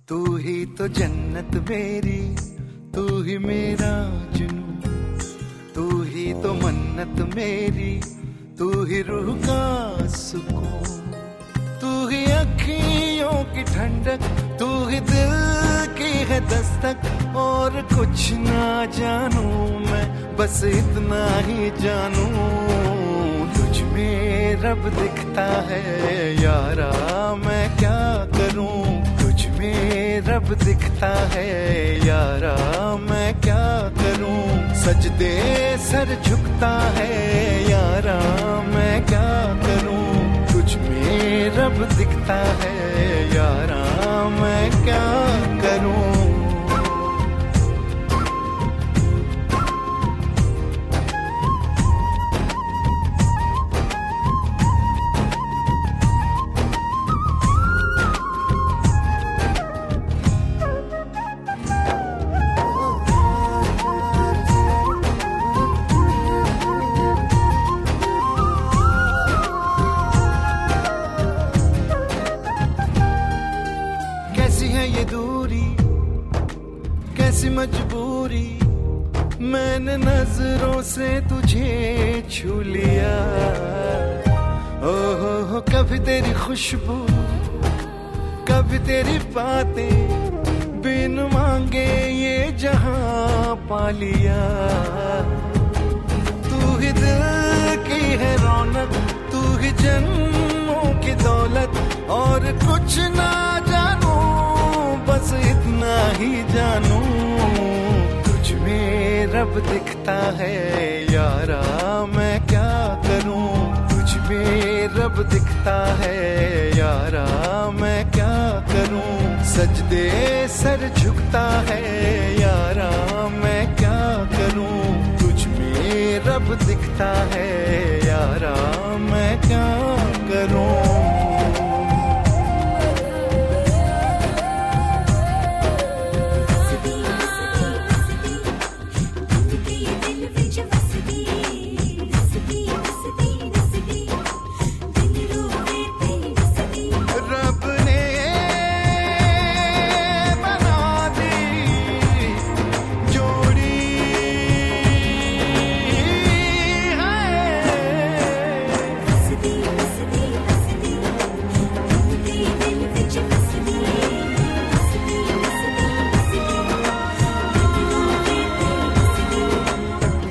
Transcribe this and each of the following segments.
तू ही तो जन्नत मेरी, तू ही मेरा जुनून, तू ही तो मन्नत मेरी, तू ही रूह का सुकून, तू ही अखियों की ठंडक, तू ही दिल की है दस्तक। और कुछ ना जानू मैं, बस इतना ही जानू, तुझ में रब दिखता है यारा, मैं क्या करूं। तुझ में रब दिखता है यारा, मैं क्या करूं। सजदे सर झुकता है यारा, मैं क्या करूं। तुझ में रब दिखता है यारा, मैं क्या करूं। कैसी है ये दूरी, कैसी मजबूरी, मैंने नजरों से तुझे छू लिया। ओहो कभी तेरी खुशबू, कभी तेरी बातें, बिन मांगे ये जहां पा लिया। तू ही दिल की है रौनक, तू ही जन्मों की दौलत, और कुछ ना जानू, बस इतना ही जानू, तुझ में रब दिखता है यारा, मैं क्या करूं। तुझ में रब दिखता है यारा, मैं क्या करूं। सजदे सर झुकता है यारा, मैं क्या करूं। तुझ में रब दिखता है यारा, मैं क्या करूं।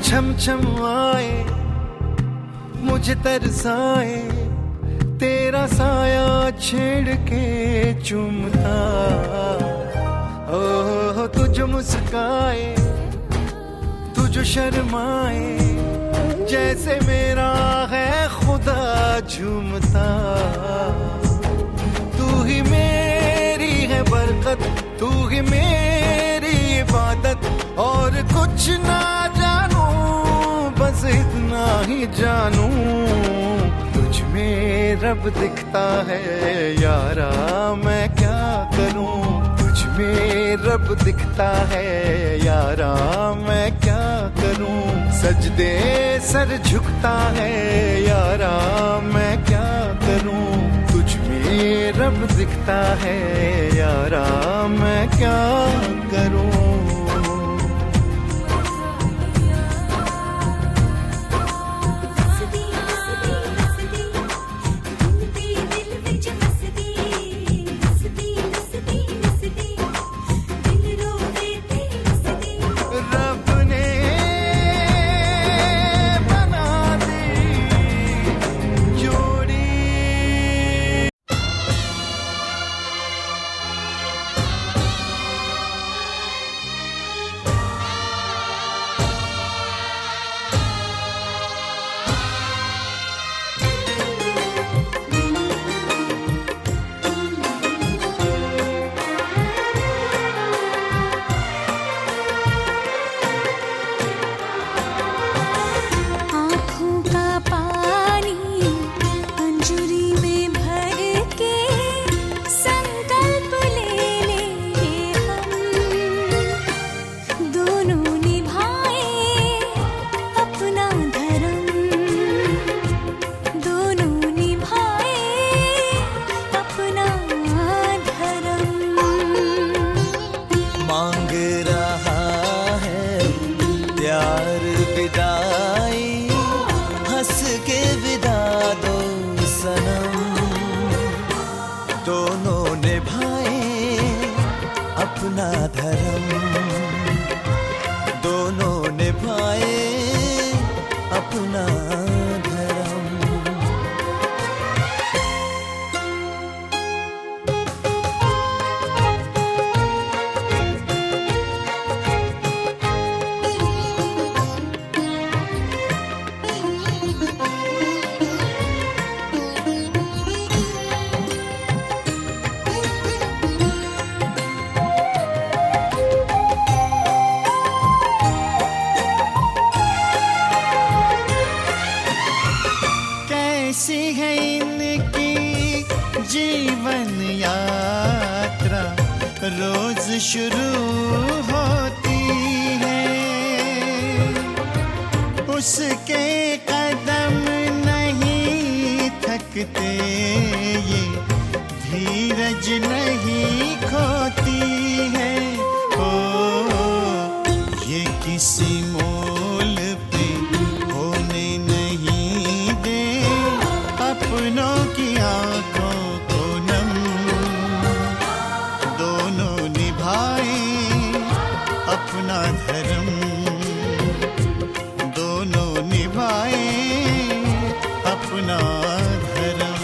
छम छम आए मुझे तरसाए, तेरा साया छेड़ के चूमता। ओह तुझ मुस्काए, तुझ शर्माए, जैसे मेरा है खुदा झूमता। तू ही मेरी है बरकत, तू ही मेरी इबादत, और कुछ ना जानू, बस इतना ही जानू, तुझ में रब दिखता है यारा, मैं क्या करूं। तुझ में रब दिखता है यारा, मैं क्या करूं। सजदे सर झुकता है यारा, मैं क्या करूं। तुझ में रब दिखता है यारा, मैं क्या करूं। दोनों निभाए अपना धर्म, दोनों निभाए अपना धर्म। कैसी है इनकी जीवन यात्रा, रोज शुरू होती है, उसके कदम नहीं थकते, ये धीरज नहीं खोती है। ओ ये किसी मोल पे होने नहीं दे अपनों की आंखों को नम, दोनों निभाए अपना धर्म, दोनों निभाए अपना धर्म।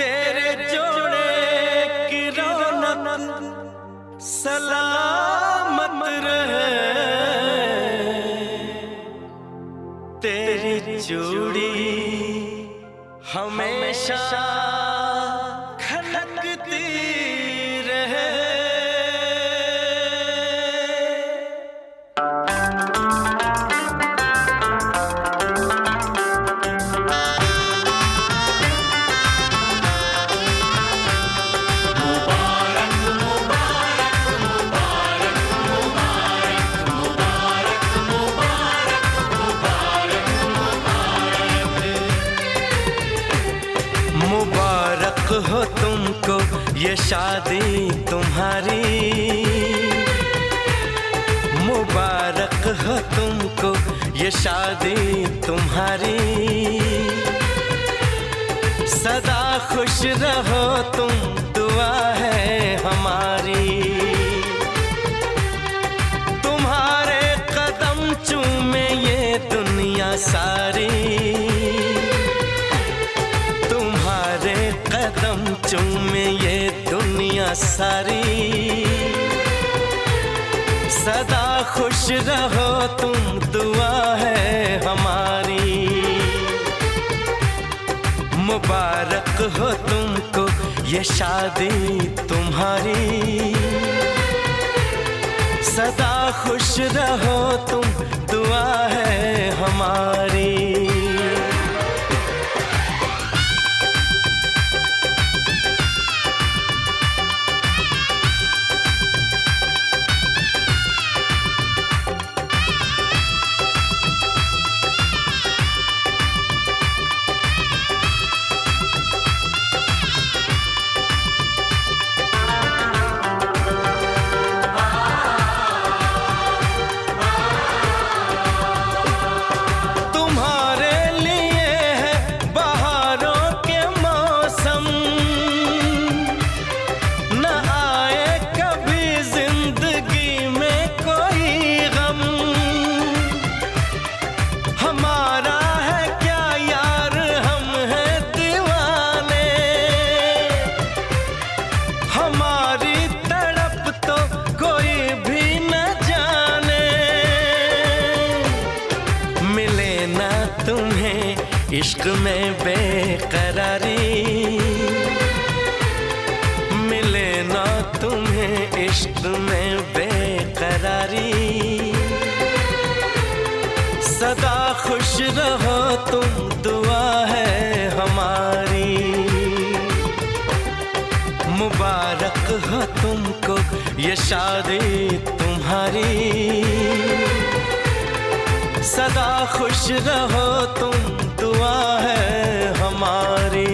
तेरे जोड़े की रौनक सलामत रहे, तेरी चूड़ी हमेशा खनकती रहे। मुबारक हो तुमको ये शादी तुम्हारी, मुबारक हो तुमको ये शादी तुम्हारी। सदा खुश रहो तुम, दुआ है हमारी। तुम्हारे कदम चूमे ये दुनिया सारी, कदम चूमे ये दुनिया सारी। सदा खुश रहो तुम, दुआ है हमारी। मुबारक हो तुमको ये शादी तुम्हारी, सदा खुश रहो तुम, दुआ है हमारी। इश्क में बेकरारी मिले ना तुम्हें, इश्क में बेकरारी। सदा खुश रहो तुम, दुआ है हमारी। मुबारक हो तुमको ये शादी तुम्हारी, सदा खुश रहो तुम, दुआ है हमारी।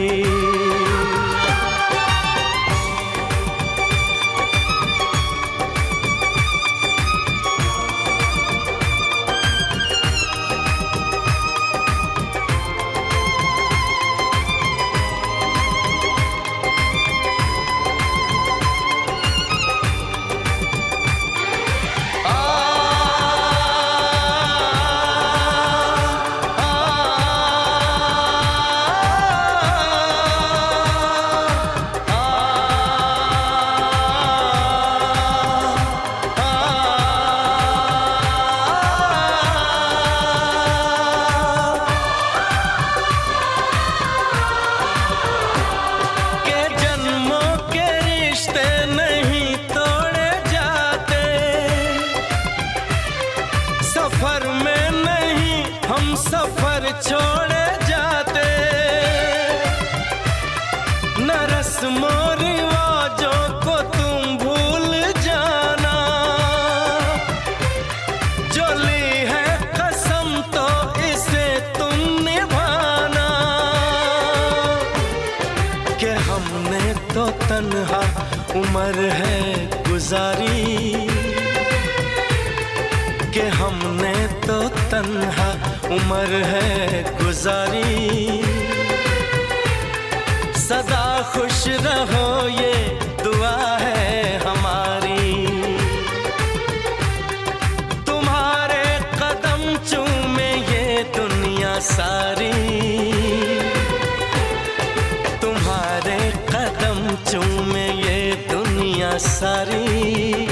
सफर में नहीं हम सफर छोड़े जाते, न रस्मों रिवाजों को तुम भूल जाना। जो ली है कसम तो इसे तुम निभाना, कि हमने तो तन्हा उम्र है गुजारी, कि हमने तो तन्हा उम्र है गुजारी। सदा खुश रहो ये दुआ है हमारी। तुम्हारे कदम चूमे ये दुनिया सारी, तुम्हारे चूमे ये दुनिया सारी।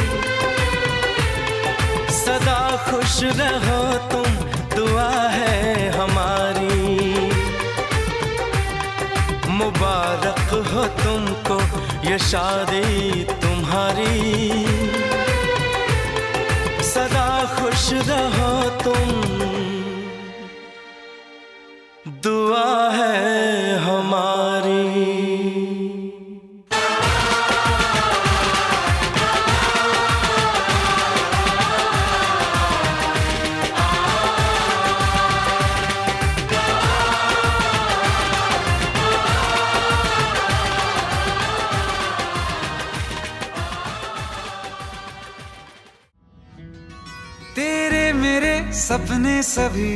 सदा खुश रहो तुम, दुआ है हमारी। मुबारक हो तुमको ये शादी तुम्हारी। सदा खुश रहो तुम, दुआ है हमारी। तेरे मेरे सपने सभी,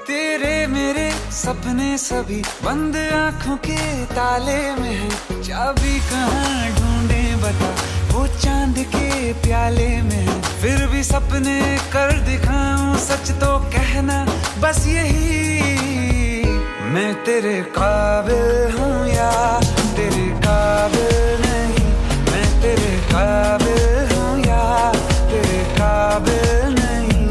तेरे मेरे सपने सभी बंद आंखों के ताले में है। चाबी कहाँ ढूंढे बता, वो चांद के प्याले में है। फिर भी सपने कर दिखाऊं, सच तो कहना बस यही। मैं तेरे काबिल हूँ या तेरे काबिल नहीं। मैं तेरे काबिल हूँ या तेरे काबिल नहीं।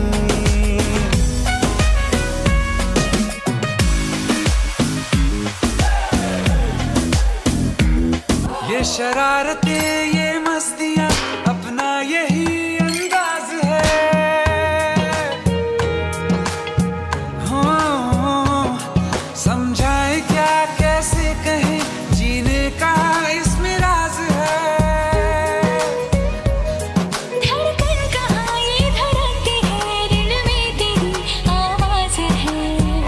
ये शरारतें ये मस्तियाँ अपना यही अंदाज है। हो समझाए क्या कैसे कहें, जीने का इसमें राज है। धड़कन कहाँ ये धड़कती है, दिल में तेरी आवाज है।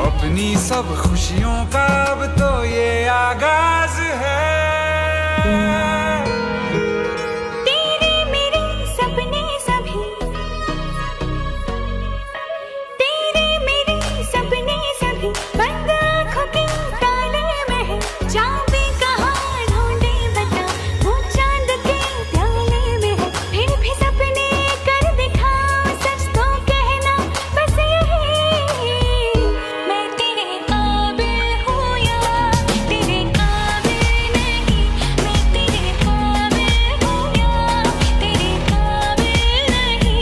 अपनी सब खुशियों का अब तो ये आगाज है। तेरे मेरे सपने सभी, तेरे मेरे सपने सभी बंद आँखों के ताले में है। चाबी कहाँ ढूंढे बता, वो चांद के प्याले में है। फिर भी सपने कर दिखाऊं, सच तो कहना बस यही। मैं तेरे काबिल हूँ या तेरे काबिल नहीं। मैं तेरे काबिल हूँ या तेरे काबिल नहीं।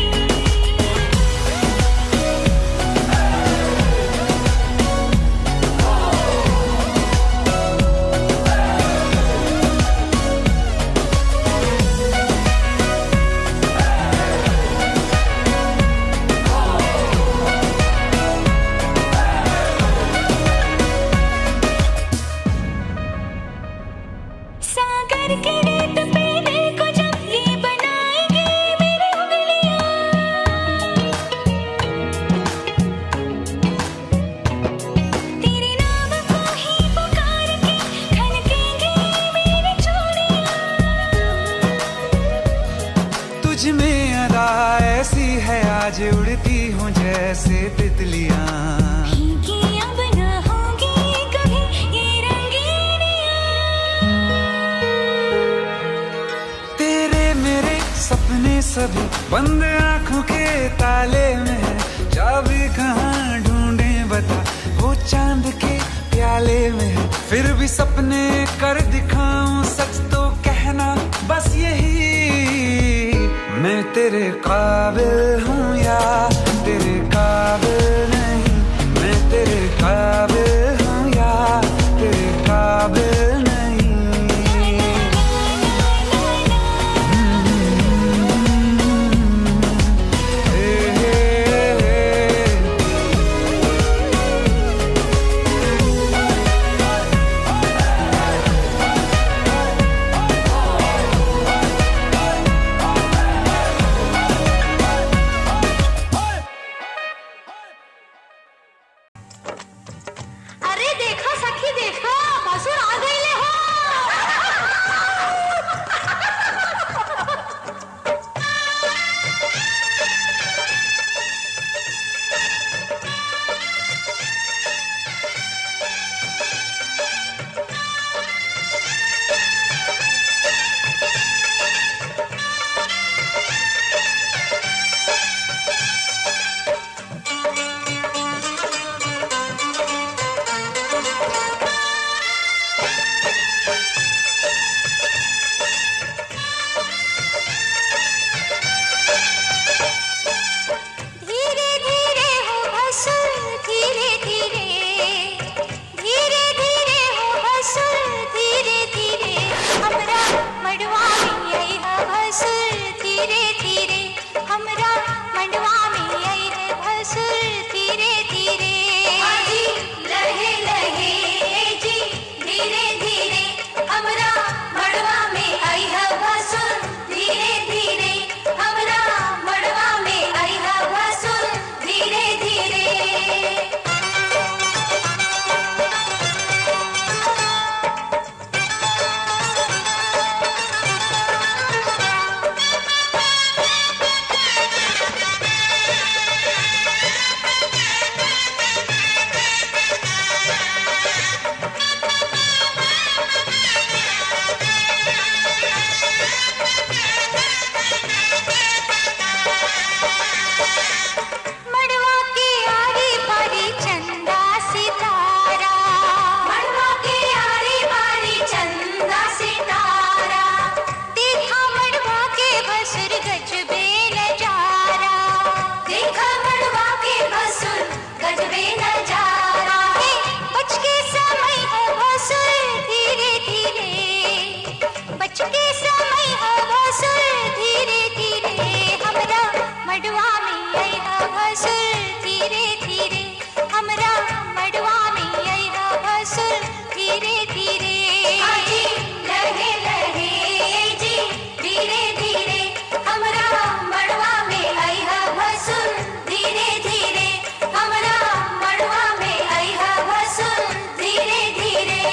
सागर के रेत पे देखो जब ये बनाएंगे मेरी उंगलियां। तेरे नाम को ही पुकार के खनकेंगे मेरी चूड़ियां। तुझ में अदा ऐसी है आज, उड़ती हूँ जैसे तितलियां। भीगी अब न होंगी कभी ये रंगीनियां। तेरे मेरे सपने सभी बंद आंखों के ताले में है। चाबी कहाँ ढूंढे बता, वो चांद के प्याले में है। फिर भी सपने कर दिखाऊं, सच तो कहना बस यही। मैं तेरे काबिल हूँ या तेरे काबिल नहीं। मैं तेरे काबिल हूँ या तेरे काबिल नहीं। अरे देखो सखी देखो, भसुर आ गई। धीरे धीरे जी लहे लहे जी धीरे धीरे हमरा मड़वा में आइहा भसुर धीरे धीरे हमरा मड़वा में आइहा भसुर धीरे धीरे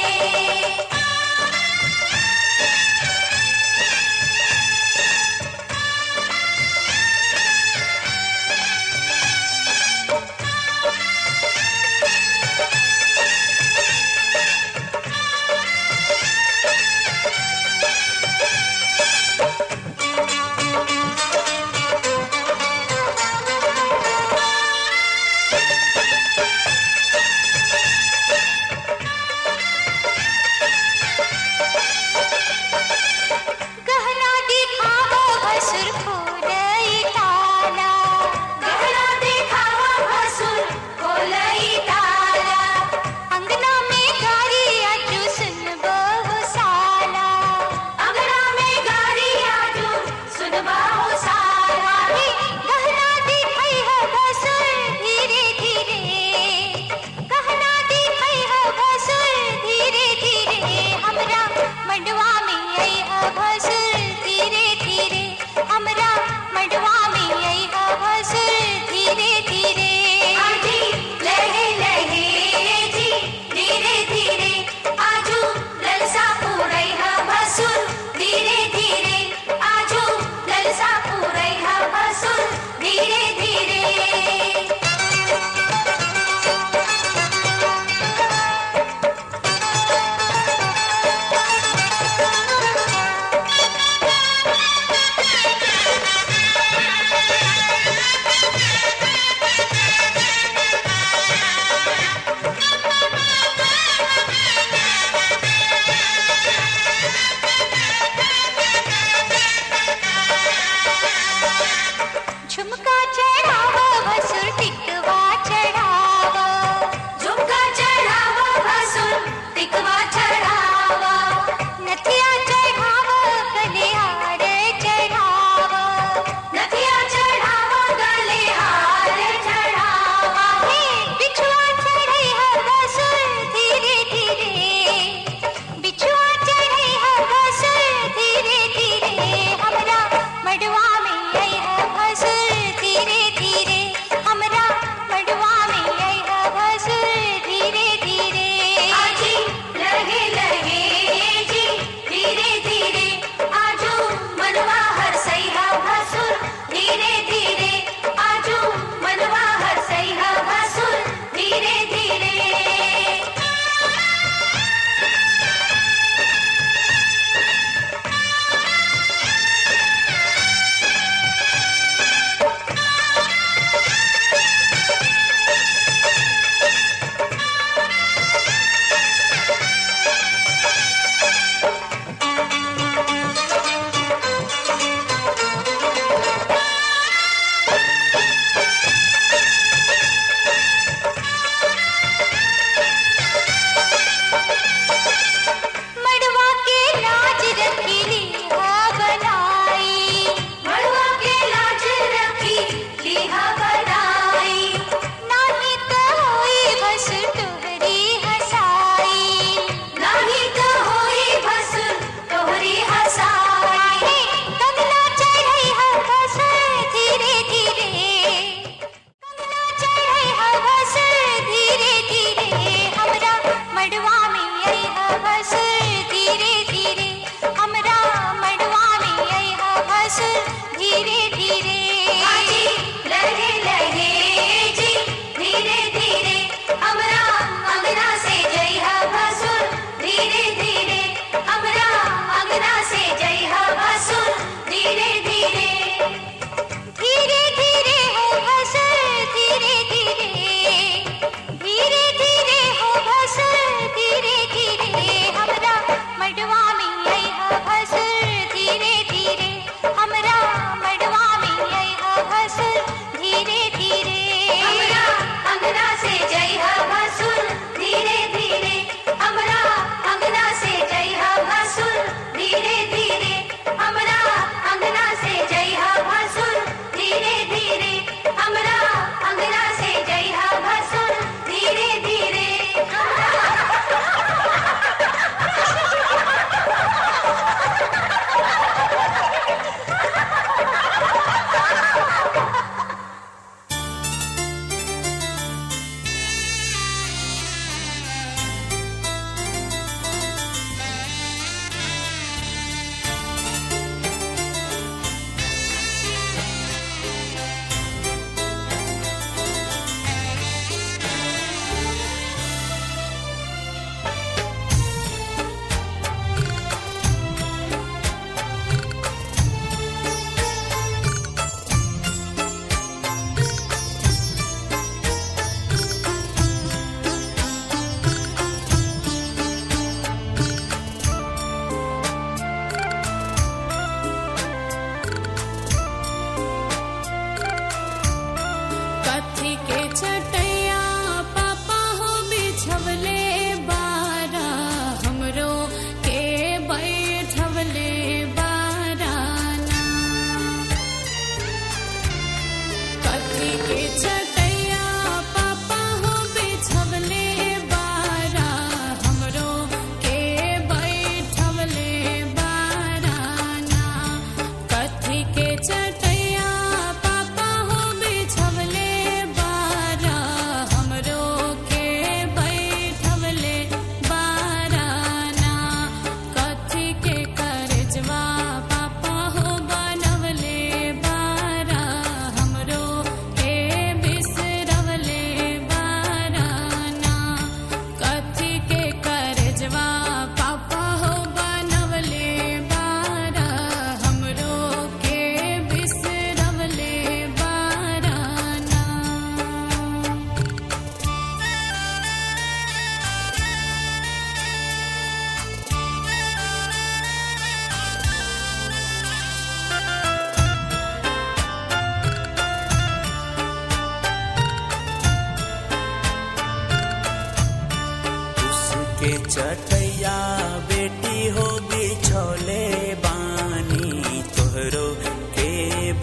बेटी हो बिछौले बानी तोहरो के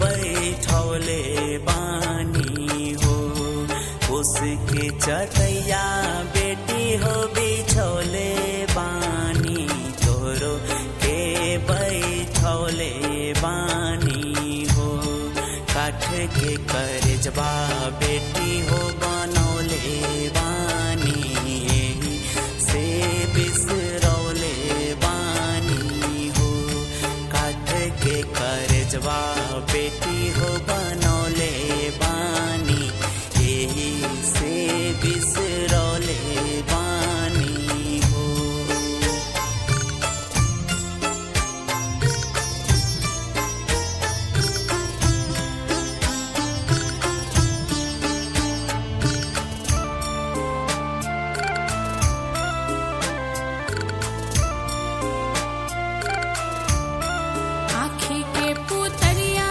बैठौले बानी हो उसके चटैया बेटी हो बिछौले बानी तोहरो के बैठौले बानी हो काठ के करजबा बेटी हो बनौले बानी एही से बिसरौले बानी हो काठ के करजबा बेटी हो बनौले बानी एही से बिसरौले बानी हो आँखी के पुतरिया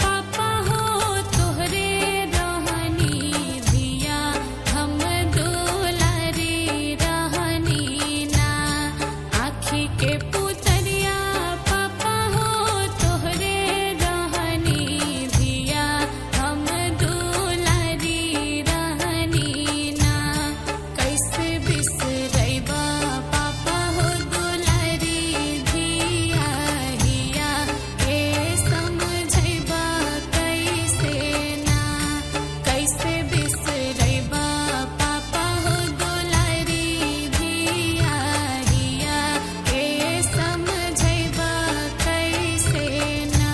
पापा हो तोहरे रहनी धिया हम दुलारी रहनी ना आँखी के पुतरिया पापा हो तोहरे रहनी धिया हम दुलारी रहनी ना कैसे बिसरैबा पापा हो दुलारी धिया हिया के समझैबा कैसे ना कैसे बिसरैबा पापा हो दुलारी धिया हिया के समझैबा कैसे ना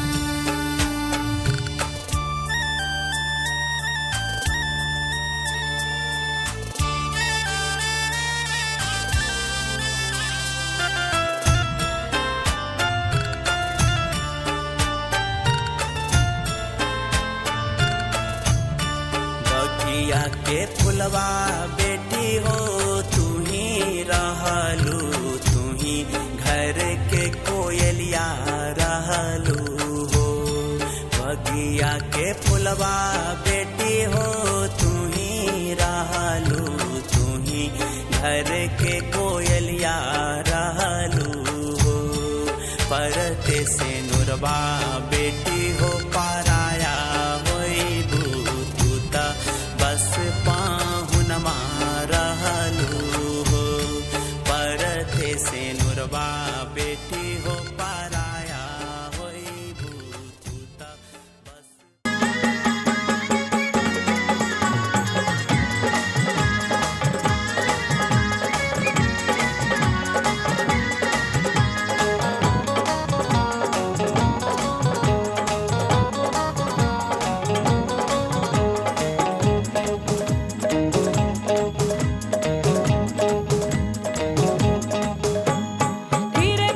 बगिया के फुलवा बेटी हो तू ही रहलू तू ही घर के कोयलिया रहलू हो बगिया के फुलवा बेटी हो तू ही रहलू तू ही घर के कोयलिया रहलू हो परते से नुरबा बेटी हो पाराया होइबू तू त बस पाहुनमा रहलू हो परते से नुरबा बेटी हो पाराया होइबू तू त बस धीरे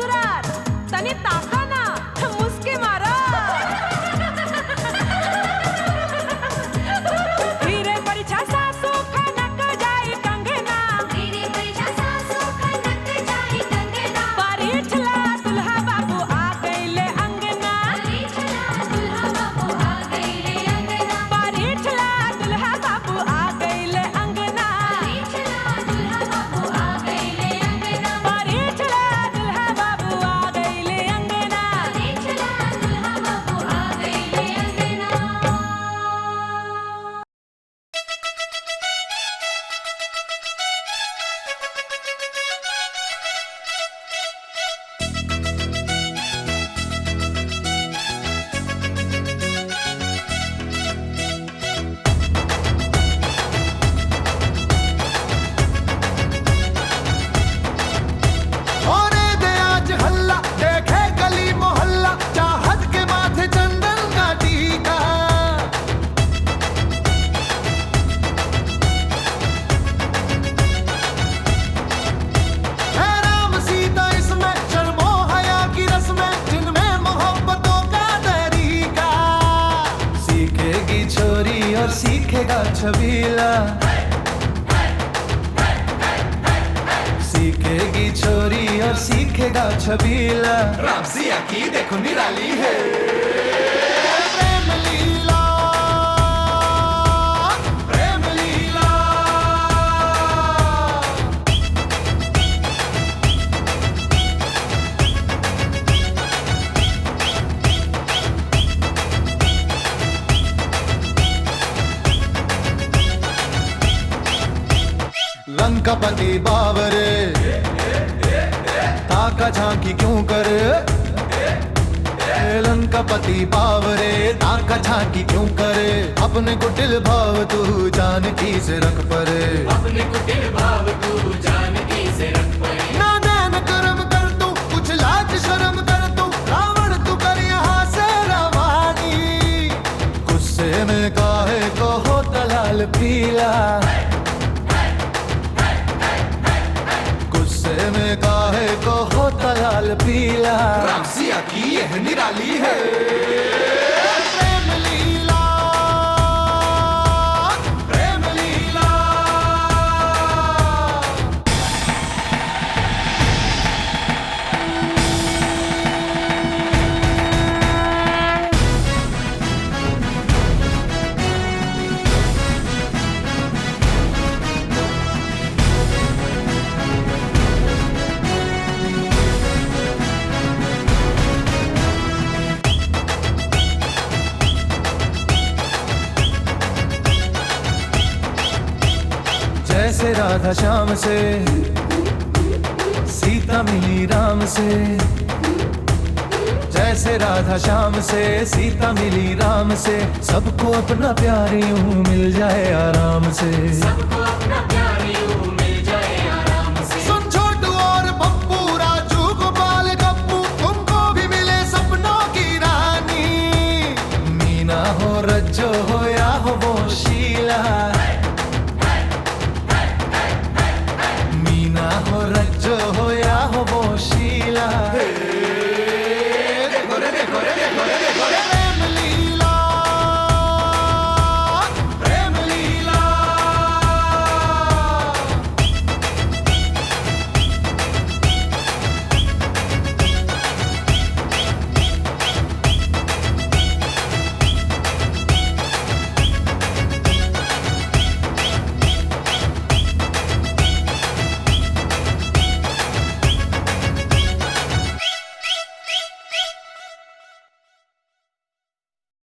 ससुरार तनी ताका ना मुस्की मारा धीरे परिछा सासू खनक जाई कंगना धीरे परिछा सासू खनक जाई कंगना परिछला दुल्हा बाबू आ गईले अंगना परिछला दुल्हा बाबू आ गईले अंगना परिछला दुल्हा बाबू आ गईले अंगना परिछला दुल्हा बाबू आ गईले अंगना परिछला दुल्हा बाबू आ गईले अंगना परिछला दुल्हा बाबू आ गईले अंगना होने दे आज हल्ला, देखे गली मोहल्ला, चाहत के माथे चंदन का टीका। है राम सीता इसमें, शर्मो हया की रस्में, जिनमें मोहब्बतों का तरीका। सीखेगी छोरी और सीखेगा छबीला, सीखेगी छोरी और सीखेगा छबीला। रामसिया की देखो निराली है प्रेम लीला, प्रेम लीला। लंकापति बावरे ताका झांकी क्यों करे, लंकापति बावरे ताका झांकी क्यों करे। अपने कुटिल भाव तू जानकी से रख परे, अपने कुटिल भाव तू जानकी से रख परे। ना दैन कर्म कर तू, कुछ लाज शर्म कर तू, रावण तू कर यहाँ से रवानी। गुस्से में काहे को होता लाल पीला, गुस्से में काहे को होता लाल पीला। रामसिया की यह निराली है प्रेम लीला, प्रेम लीला। जैसे राधा श्याम से सीता मिली राम से, जैसे राधा श्याम से सीता मिली राम से। सबको अपना प्यार यूं मिल जाए आराम से, सबको अपना प्यार यूं